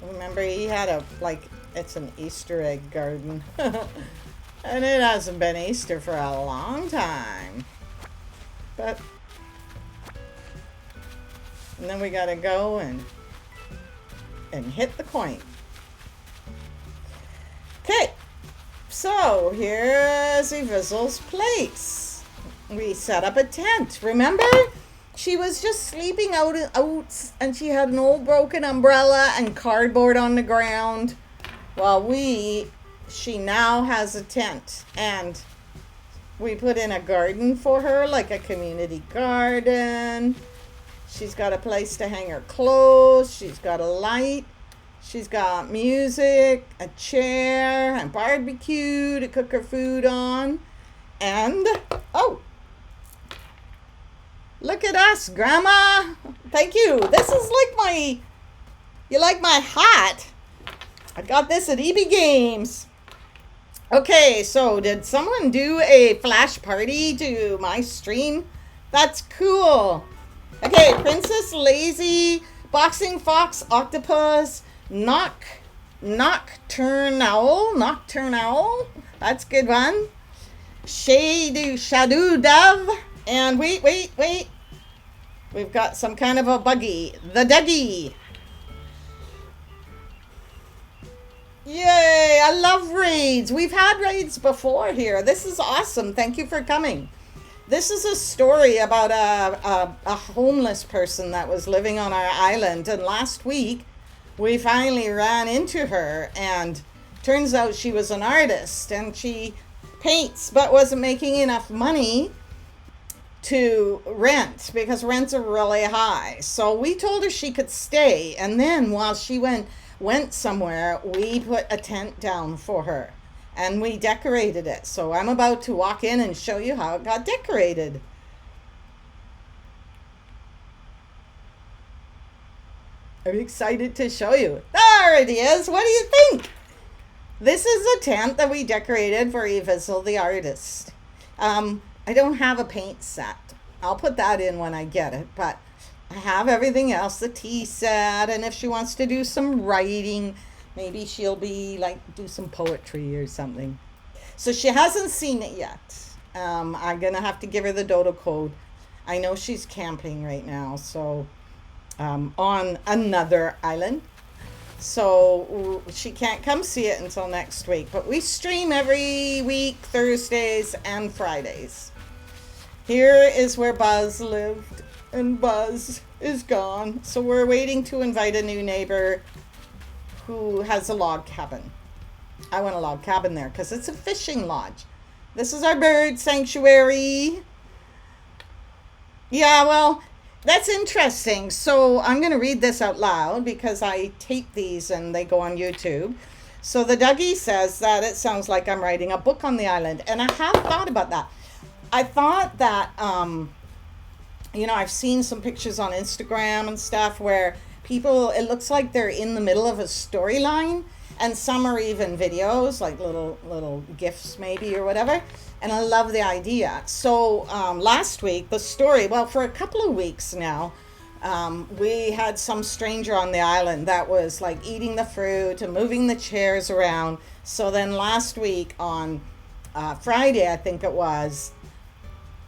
Remember, he had a, like, it's an Easter egg garden. And it hasn't been Easter for a long time. But, and then we gotta go and hit the coin. Okay, so here's Evissel's place. We set up a tent. Remember? She was just sleeping out and she had an old broken umbrella and cardboard on the ground. Well, she now has a tent, and we put in a garden for her, like a community garden. She's got a place to hang her clothes. She's got a light. She's got music, a chair, a barbecue to cook her food on. And, oh, look at us, Grandma. Thank you. This is like you like my hat? I got this at EB Games. Okay, so did someone do a flash party to my stream? That's cool. Okay, Princess Lazy, Boxing Fox, Octopus, Nocturnal. That's a good one. Shadow Dove. And wait. We've got some kind of a buggy. The Dougie. Yay, I love raids. We've had raids before here. This is awesome. Thank you for coming. This is a story about a homeless person that was living on our island. And last week, we finally ran into her. And turns out she was an artist. And she paints, but wasn't making enough money to rent because rents are really high. So we told her she could stay. And then while she went somewhere, we put a tent down for her. And we decorated it. So I'm about to walk in and show you how it got decorated. I'm excited to show you. There it is. What do you think? This is a tent that we decorated for Evizzle the artist. I don't have a paint set. I'll put that in when I get it. But I have everything else. The tea set. And if she wants to do some writing, maybe she'll be like do some poetry or something. So she hasn't seen it yet. I'm going to have to give her the dodo code. I know she's camping right now. So on another island. So she can't come see it until next week. But we stream every week, Thursdays and Fridays. Here is where Buzz lived. And Buzz is gone. So we're waiting to invite a new neighbor who has a log cabin. I want a log cabin there because it's a fishing lodge. This is our bird sanctuary. Yeah, well, that's interesting. So I'm going to read this out loud because I tape these and they go on YouTube. So the Dougie says that it sounds like I'm writing a book on the island. And I have thought about that. I thought that, I've seen some pictures on Instagram and stuff where people, it looks like they're in the middle of a storyline, and some are even videos, like little GIFs maybe or whatever. And I love the idea. So last week, the story, well, for a couple of weeks now, we had some stranger on the island that was like eating the fruit and moving the chairs around. So then last week on Friday, I think it was,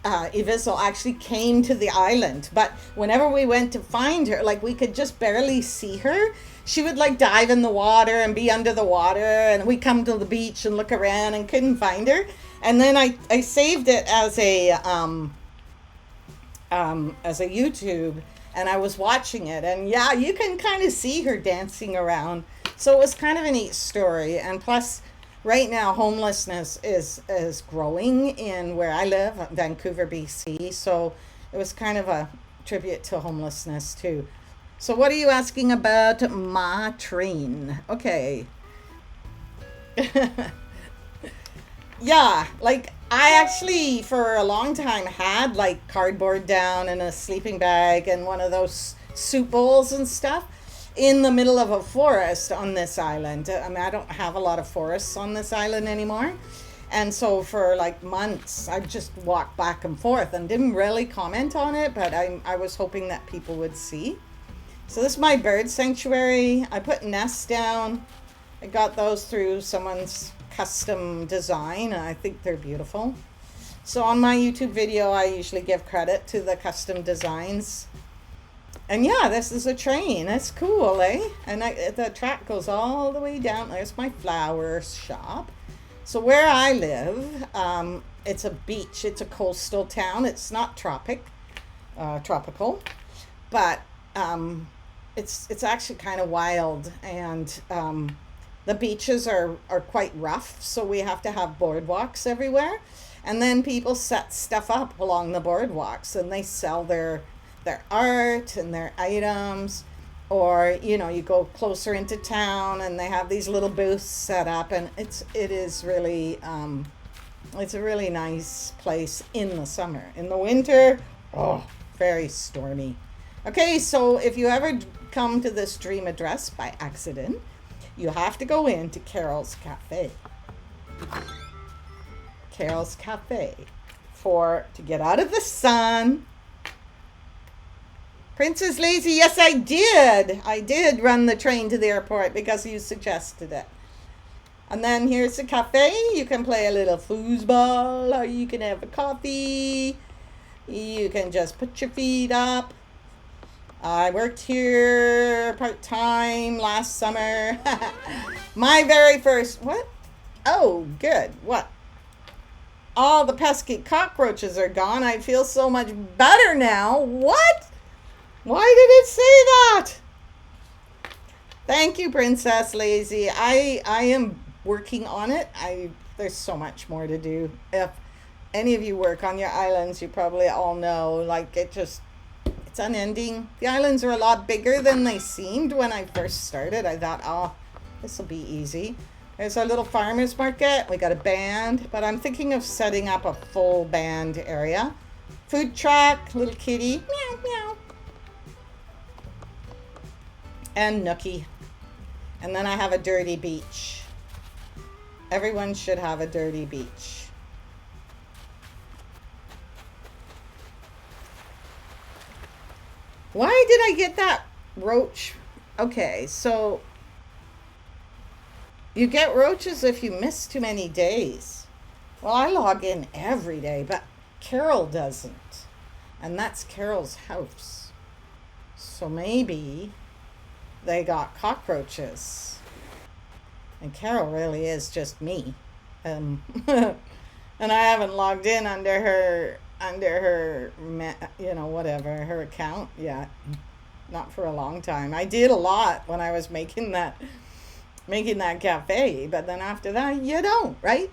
Evizzle actually came to the island, but whenever we went to find her, like we could just barely see her. She would like dive in the water and be under the water, and we come to the beach and look around and couldn't find her. And then I saved it as a YouTube, and I was watching it, and yeah, you can kind of see her dancing around. So it was kind of a neat story. And plus, right now, homelessness is growing in where I live, Vancouver, BC. So it was kind of a tribute to homelessness too. So what are you asking about my train? Okay. Yeah, like I actually for a long time had like cardboard down and a sleeping bag and one of those soup bowls and stuff in the middle of a forest on this island. I mean, I don't have a lot of forests on this island anymore. And so for like months, I just walked back and forth and didn't really comment on it, but I was hoping that people would see. So this is my bird sanctuary. I put nests down. I got those through someone's custom design, and I think they're beautiful. So on my YouTube video, I usually give credit to the custom designs. And yeah, this is a train. It's cool, eh? And the track goes all the way down. There's my flower shop. So where I live, it's a beach. It's a coastal town. It's not tropical, but it's actually kind of wild. And the beaches are quite rough, so we have to have boardwalks everywhere. And then people set stuff up along the boardwalks, and they sell their art and their items. Or you go closer into town and they have these little booths set up, and it is really it's a really nice place in the summer. In the winter, very stormy. Okay, so if you ever come to this dream address by accident, you have to go into Carol's Cafe. Carol's Cafe to get out of the sun. Princess Lazy, yes, I did. I did run the train to the airport because you suggested it. And then here's the cafe. You can play a little foosball, or you can have a coffee. You can just put your feet up. I worked here part-time last summer. My very first, what? Oh, good. What? All the pesky cockroaches are gone. I feel so much better now. What? Why did it say that? Thank you, Princess Lazy. I am working on it. There's so much more to do. If any of you work on your islands, you probably all know, like, it's unending. The islands are a lot bigger than they seemed when I first started. I thought, oh, this will be easy. There's our little farmer's market. We got a band, but I'm thinking of setting up a full band area. Food truck, little kitty, meow, meow. And Nookie. And then I have a dirty beach. Everyone should have a dirty beach. Why did I get that roach? Okay, so you get roaches if you miss too many days. Well, I log in every day, but Carol doesn't. And that's Carol's house. So maybe they got cockroaches. And Carol really is just me. And I haven't logged in under her whatever, her account yet. Not for a long time. I did a lot when I was making that cafe, but then after that, you don't, right?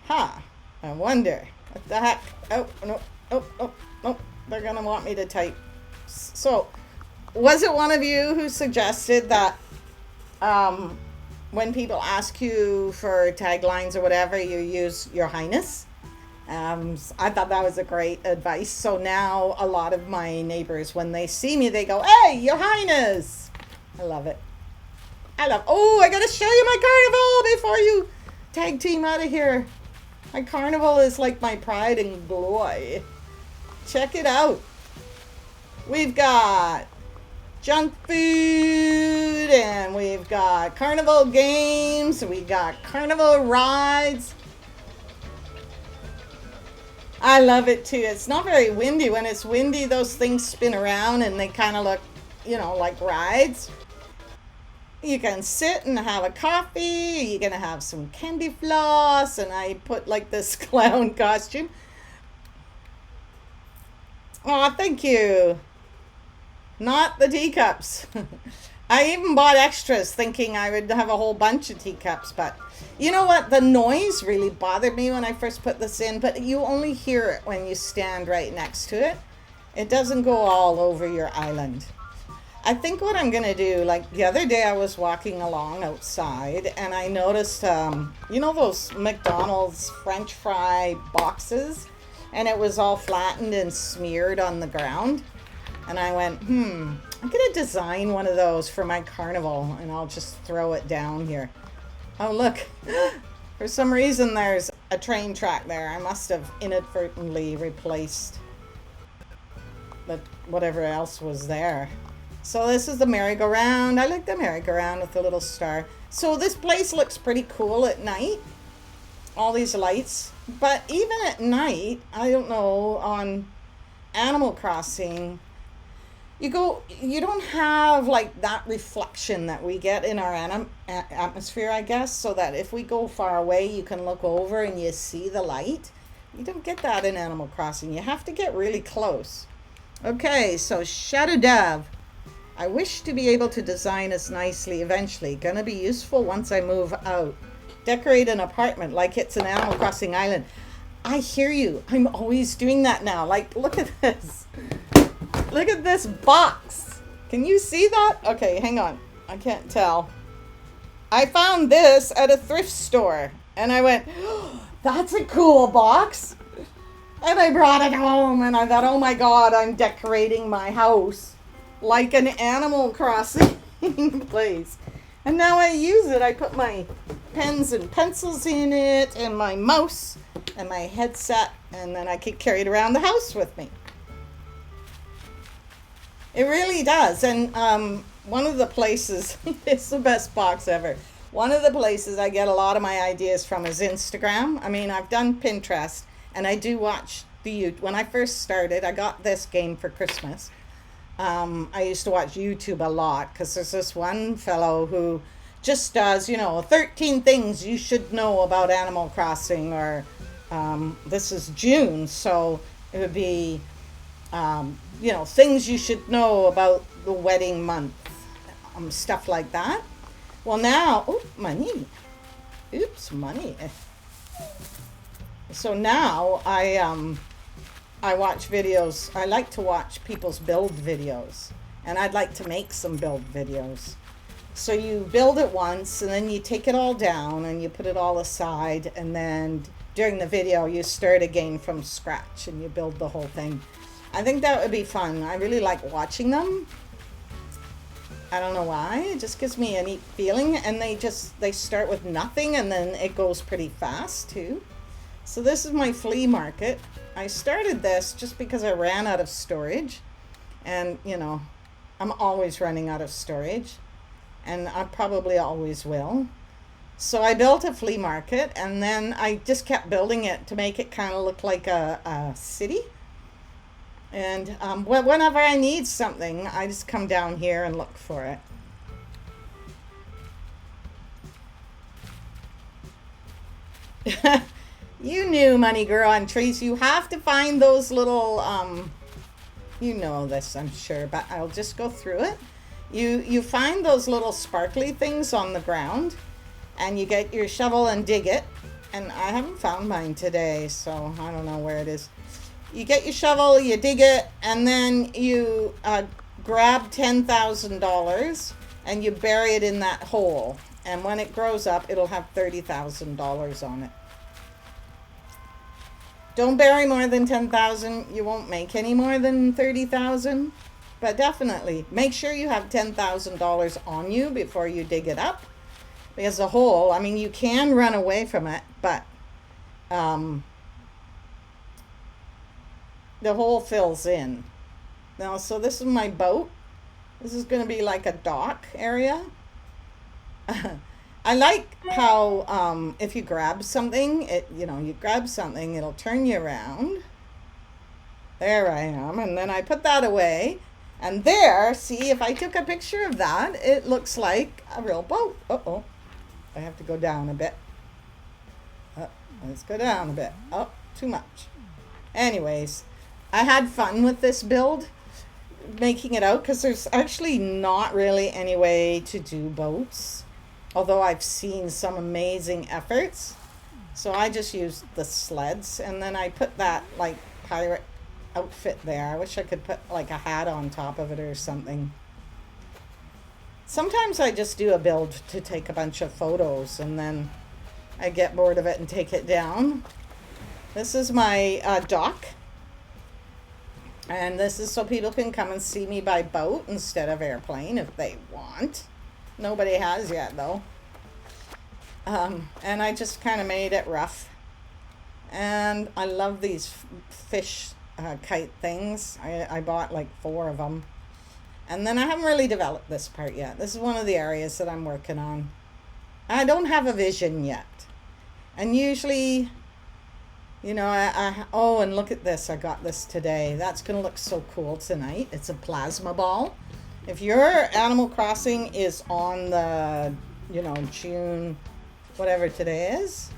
I wonder. What the heck? Oh, they're gonna want me to type. So, was it one of you who suggested that when people ask you for taglines or whatever, you use Your Highness? I thought that was a great advice. So now a lot of my neighbors, when they see me, they go, "Hey, Your Highness." I love it. Oh, I gotta show you my carnival before you tag team out of here. My carnival is like my pride and glory. Check it out. We've got junk food, and we've got carnival games, we got carnival rides. I love it too. It's not very windy. When it's windy, those things spin around and they kind of look, like rides. You can sit and have a coffee. You're going to have some candy floss. And I put like this clown costume. Oh, thank you. Not the teacups. I even bought extras thinking I would have a whole bunch of teacups. But you know what? The noise really bothered me when I first put this in. But you only hear it when you stand right next to it. It doesn't go all over your island. I think what I'm going to do, like the other day I was walking along outside and I noticed, those McDonald's French fry boxes, and it was all flattened and smeared on the ground. And I went, I'm going to design one of those for my carnival, and I'll just throw it down here. Oh, look. For some reason, there's a train track there. I must have inadvertently replaced whatever else was there. So this is the merry-go-round. I like the merry-go-round with the little star. So this place looks pretty cool at night. All these lights. But even at night, I don't know, on Animal Crossing, you don't have like that reflection that we get in our atmosphere, I guess, so that if we go far away, you can look over and you see the light. You don't get that in Animal Crossing. You have to get really close. Okay, so Shadow Dove. I wish to be able to design as nicely eventually. Gonna be useful once I move out. Decorate an apartment like it's an Animal Crossing island. I hear you. I'm always doing that now. Like, look at this. Look at this box. Can you see that? Okay, hang on. I can't tell. I found this at a thrift store. And I went, oh, that's a cool box. And I brought it home. And I thought, oh my God, I'm decorating my house like an Animal Crossing place. And now I use it. I put my pens and pencils in it and my mouse and my headset, and then I can carry it around the house with me. It really does. And one of the places, it's the best box ever. One of the places I get a lot of my ideas from is Instagram. I mean, I've done Pinterest, and I do watch when I first started, I got this game for Christmas. I used to watch YouTube a lot because there's this one fellow who just does, 13 things you should know about Animal Crossing, or This is June, so it would be, you know, things you should know about the wedding month, stuff like that. Well, now, oh, money. Oops, money. So now I watch videos. I like to watch people's build videos, and I'd like to make some build videos. So you build it once, and then you take it all down and you put it all aside, and then during the video you start again from scratch and you build the whole thing. I think that would be fun. I really like watching them. I don't know why. It just gives me a neat feeling, and they start with nothing, and then it goes pretty fast too. So this is my flea market. I started this just because I ran out of storage, and you know, I'm always running out of storage, and I probably always will. So I built a flea market, and then I just kept building it to make it kind of look like a city. And whenever I need something, I just come down here and look for it. You knew, Money Girl on Trees, you have to find those little, you know this, I'm sure, but I'll just go through it. You find those little sparkly things on the ground, and you get your shovel and dig it. And I haven't found mine today, so I don't know where it is. You get your shovel, you dig it, and then you grab $10,000 and you bury it in that hole. And when it grows up, it'll have $30,000 on it. Don't bury more than 10,000. You won't make any more than 30,000. But definitely make sure you have $10,000 on you before you dig it up. Because the hole, I mean, you can run away from it, but the hole fills in. Now, so this is my boat. This is going to be like a dock area. I like how if you grab something, you grab something, it'll turn you around. There I am, and then I put that away. And there, see, if I took a picture of that, it looks like a real boat. Uh-oh, I have to go down a bit. Let's go down a bit. Oh, too much. Anyways, I had fun with this build, making it out, because there's actually not really any way to do boats, although I've seen some amazing efforts. So I just used the sleds, and then I put that like pirate outfit there. I wish I could put like a hat on top of it or something. Sometimes I just do a build to take a bunch of photos, and then I get bored of it and take it down. This is my dock. And this is so people can come and see me by boat instead of airplane if they want. Nobody has yet, though. And I just kind of made it rough. And I love these fish kite things. I bought like 4 of them. And then I haven't really developed this part yet. This is one of the areas that I'm working on. I don't have a vision yet. And usually, you know, oh, and look at this. I got this today. That's going to look so cool tonight. It's a plasma ball. If your Animal Crossing is on the, you know, June, whatever today is,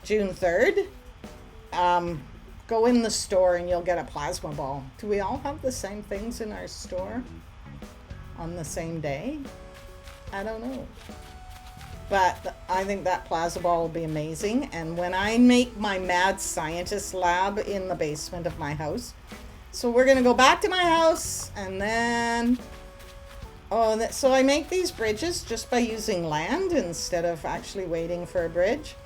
June 3rd, go in the store and you'll get a plasma ball. Do we all have the same things in our store on the same day? I don't know. But I think that plasma ball will be amazing. And when I make my mad scientist lab in the basement of my house, so we're going to go back to my house, and then, so I make these bridges just by using land instead of actually waiting for a bridge.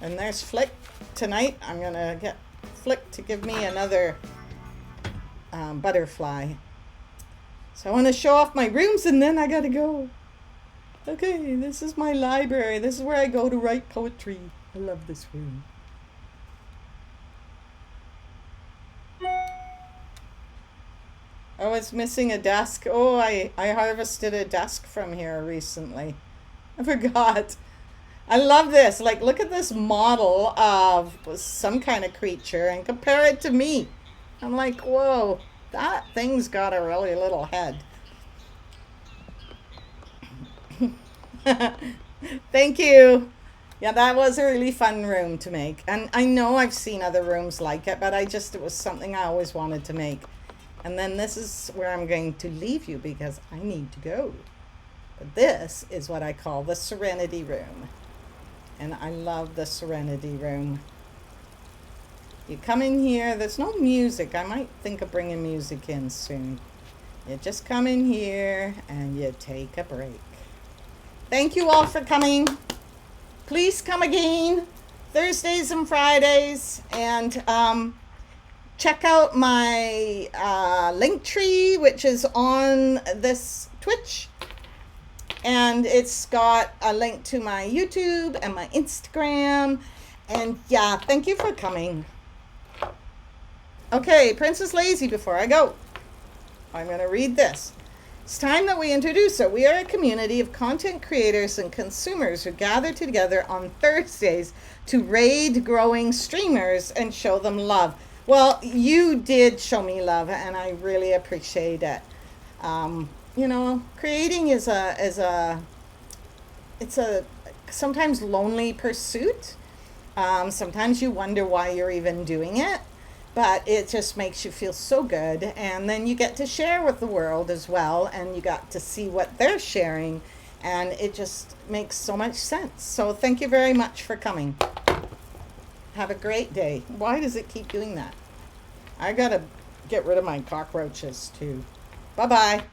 And there's Flick. Tonight I'm going to get Flick to give me another butterfly. So I want to show off my rooms, and then I got to go. Okay, this is my library. This is where I go to write poetry. I love this room. Oh, it's missing a desk. Oh, I harvested a desk from here recently. I forgot. I love this. Like, look at this model of some kind of creature and compare it to me. I'm like, whoa, that thing's got a really little head. Thank you. Yeah, that was a really fun room to make. And I know I've seen other rooms like it, but it was something I always wanted to make. And then this is where I'm going to leave you because I need to go. But this is what I call the Serenity Room. And I love the Serenity Room. You come in here, there's no music. I might think of bringing music in soon. You just come in here and you take a break. Thank you all for coming. Please come again Thursdays and Fridays, and check out my link tree, which is on this Twitch, and it's got a link to my YouTube and my Instagram. And yeah, thank you for coming. Okay, Princess Lazy, before I go, I'm going to read this. It's time that we introduce her. We are a community of content creators and consumers who gather together on Thursdays to raid growing streamers and show them love. Well, you did show me love, and I really appreciate it. You know, creating is a sometimes lonely pursuit. Sometimes you wonder why you're even doing it. But it just makes you feel so good, and then you get to share with the world as well, and you got to see what they're sharing, and it just makes so much sense. So thank you very much for coming. Have a great day. Why does it keep doing that? I gotta get rid of my cockroaches too. Bye-bye.